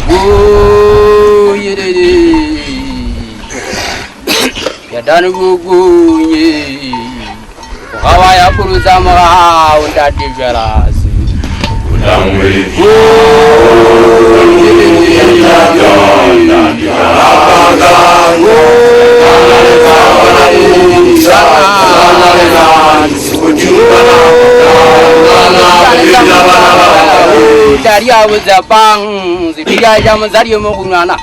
Oh, ya danu gugunye. Kawa ya puruza mwa undadi jarasi. Dari awu Jepang, sipiga jam zari mokunana.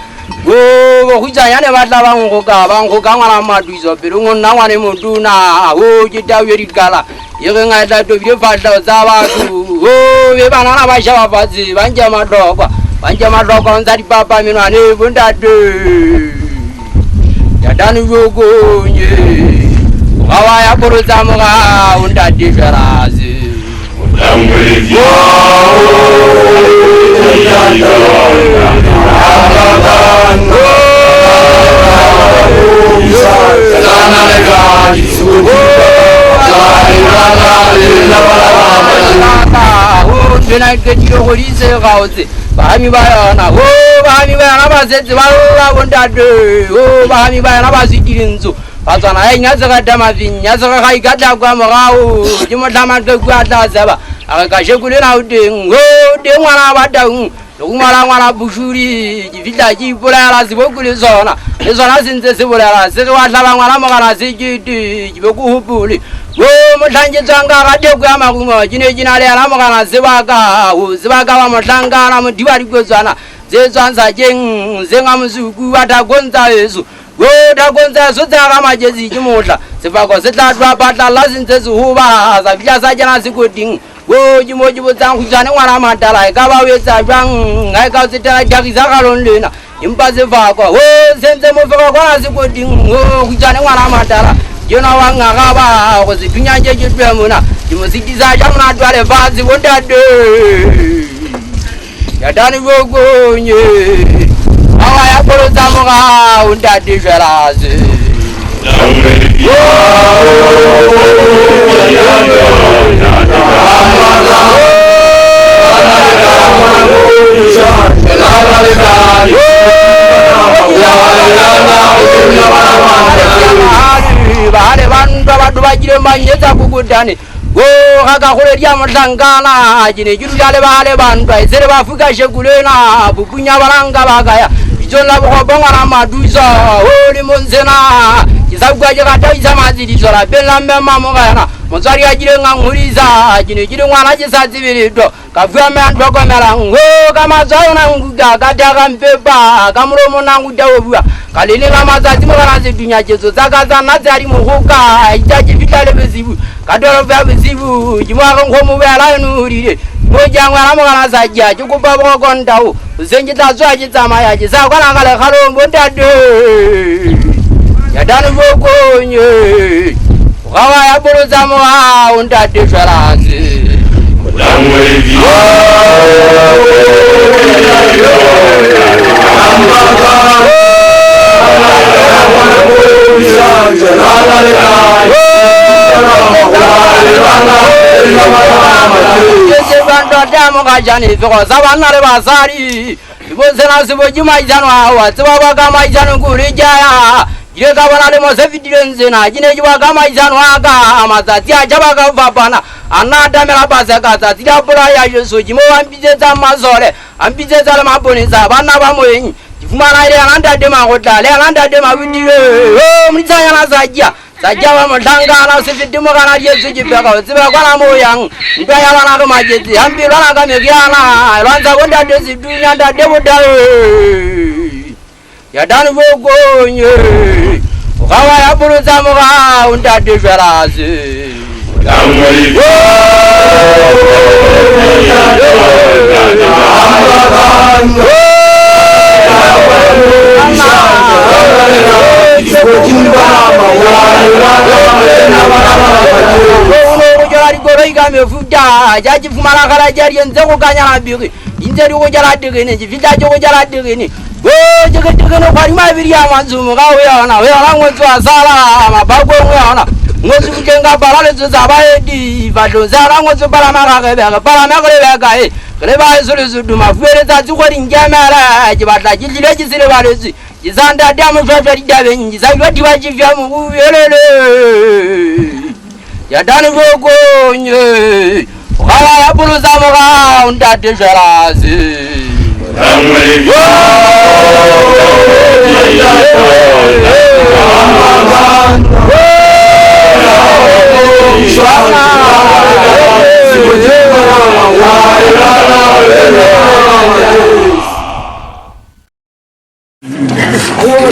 Go hujanya ne batla bangko ngala maduizo pirungo nawane munduna. Oh jida weri gala. Yenge ngada to video fatla zawatu. Oh be banana basha bazi banja madoko nzari papa minwane bunda de. Ya danu yogo nye. Kawa ya puruza mga undadi jarazi. Bahami bayana, bahami bayana bazetsi bala bondade, bahami bayana bazikirinzo. Pasana enya zakadama vinya zakakhaigada kwa mrao, jimodama kwada zaba. Akakashe kule na udengo, dengwana badawu. Lokumala bushuri, jivita jibola la zibokule zona. Zona sinze sibola la, sekwatla ngwana makana sikiti, jibokuhupuli. Go mutanje tsanga radio kwa makumo, jina le ala makana zibaka wa mutanga na mudiwali kwezana. Zezwanza jeng, zenga mzuku atagonza yesu. Go tagonza sotaka majezi jimodla. Sifako setlatwa patla lazinze zuhuba, zavya sajana sikuting. Go jimojibo zangu jane wana matala kaba wesa jang ngai ka sitala jagi zakalonlena impaze fako senze mofaka kwa sikuting kujane wana matala jona wanga kaba ko zipinyanje jitwemuna jimosikiza jamna twale vazi wondade yadani gogo nye awa ya poroza moga undade jaraze bahare bantu abantu bagire manyeza kugudani go akakoleria mutangana jine jiru jale bahare bantu ezere bafuka shekulena bukunya baranga bagaya ijola bobonga na maduza oli monzena kisabwa jekata izamaziri zola bela mema mugana muzari agire ngankuriza jine jire mwana gisazibirido kavya mendo komera ngo kama zona nguga kadaka mpeba kamuromo nangu dawobwa kalini kama zazi mugana zidunya jezo zakaza nazari muhuka itaji vitale bezibu kadoro vya bezibu jimwaka ngomu bela nurire moja ngwana mugana zajja chukupa boko ndau usenjita zwaji tsama yaji zakwana kale khalombo ndade yadani vokonye ukawa ya poroza moha undade sharazi Damo kajani fiko sabana le basari ibo sena sibo juma ijano awa sibo kama ijano kurijaya jire kabana le mosefidire nzena jine jiwa kama ijano aga amazati ajaba kavapana anada mela basaka zati ya bura ya yesu jimo ambize za mazole ambize za le maboniza bana bamoyenyi jifumana ile ananda de magodale ananda de mawindire mlitsanya na sajja Sajawa mudanga na sifidimo kana Yesu jipeka ziba kana moyang ndaya bana ko majeti ambiro na kamegiana lwanza konda desi dunya nda debuda ya danu vogonye ukawa ya puruza moga unda desharazi jaji fumara kala jari enze ko kanya biri inze ri ko jara digene ji vita jo ko jara digene go jege digene kwari ma biri ya manzumu ga we ona ngwezo asala mabago we ona ngozi kujenga balale zo zabaedi vadonza ngwezo bala mara ga bala magole ga kele ba sulu duma fere ta ju ko ringamara ji batla ji le ji sire bale ji zanda damu fa fa dabe ji zanga di waji fa mu yelele ya danu go nye wala bulu zamoga unda de jarazi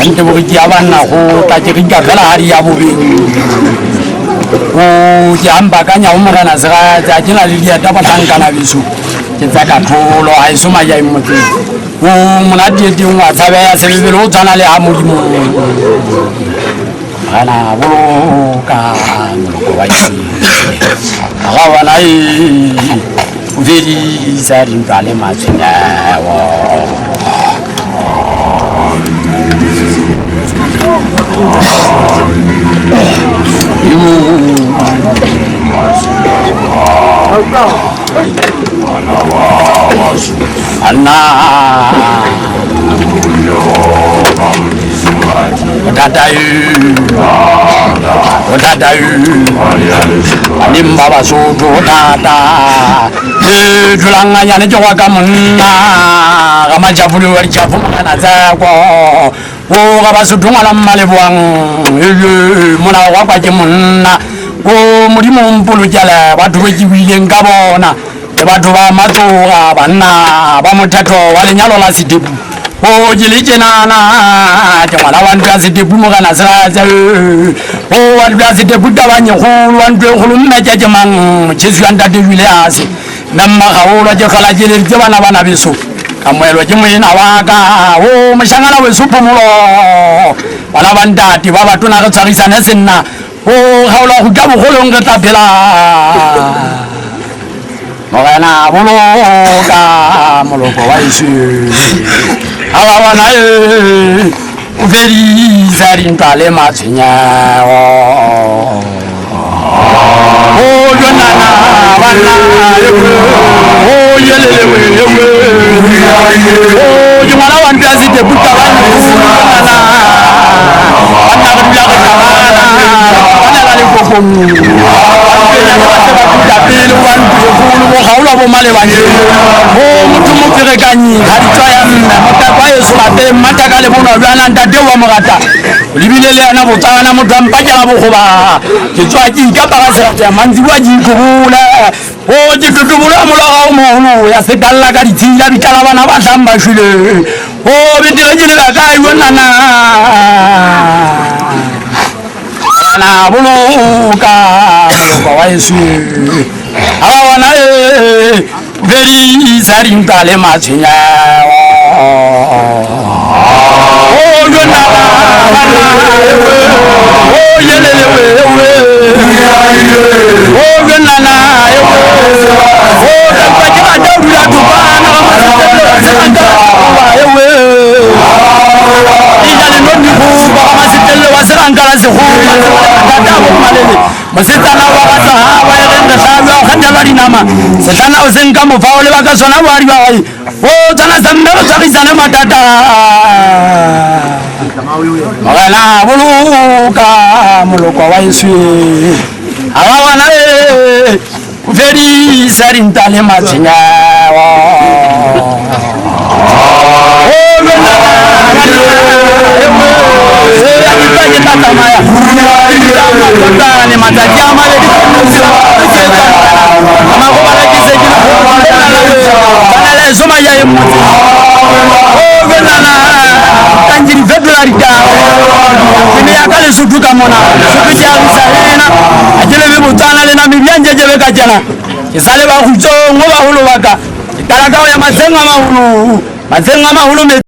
ante bugi abana ho tajiriga kala hari ya bubi o jamba kanya umrana zaga jina lilia dabatanga na bisu kitaka tholo aisoma ya imuti o munadi di unwa tsabe ya sebelo tsana le amulimo ana boka ko baisi aga nai veri sari ngale machina wo Anna Nimba basudu tata julanga nyane jwa kamuna kama jabulu wari jabu mana zakwa o kabasudu ngala malebwang muna wakwa jimunna o mulimo mpulu jala watu wejiwile ngabona batho ba matsoga banna ba mothatho wa lenyalo la Sedibu o jilije nana ke ngwana wa ntwa Sedibu mo kana seraja o wa ntwa Sedibu tabanye go wa ntwe go lumna tja mang Jesu anda de wile ase namma ga o lo je khala jele ke bana beso kamoelo ke moyena wa ka o moshangana we supumulo bana bandati ba batona ga tsagisana senna o ga o lo go tabo go lo ngata phela Morena boloka moloko wa isu awa na uveri zari ntale matsinya o jonana bana o yelelewe o jumala wan biazi de buta bana bana bila ka bana la le kokomu pele wan bulu mo khawla bo male banye o mutu mo fere kanyi hadi toya mata kwa yesu ate mata kale bona bana ndade wa mogata libile le ana botana mo dampanya bo khoba ke tswa ki ka ba sa ta manzi wa ji kubula o ji tutubula mo la mo no ya se dalla ka ditila bitala bana ba hlamba shile o bitile jile ka kai wona na ana buluka wa yesu awa na veri sari ntale matsinya o yona o yelele o yona na o tapajima dawla tubana ijale noni ku ba masitele wasirangala se ku masitana wa sahaba ya renda sawa khanda bari nama satana usenga mufawole bakasona bari bayi o tsana zamero tsakizana matata magana buluka muloko wa yesu awa na veri sari ntale matsinya ni matajama le kama kwa la kiseki bana la soma ya imuti o benana kanjiri February da ni akale sutuka mona sutuja risahena ajele be mutana le na mibyanje jebe kajana isale ba kujo ngoba hulu waka talaka ya mazenga mahulu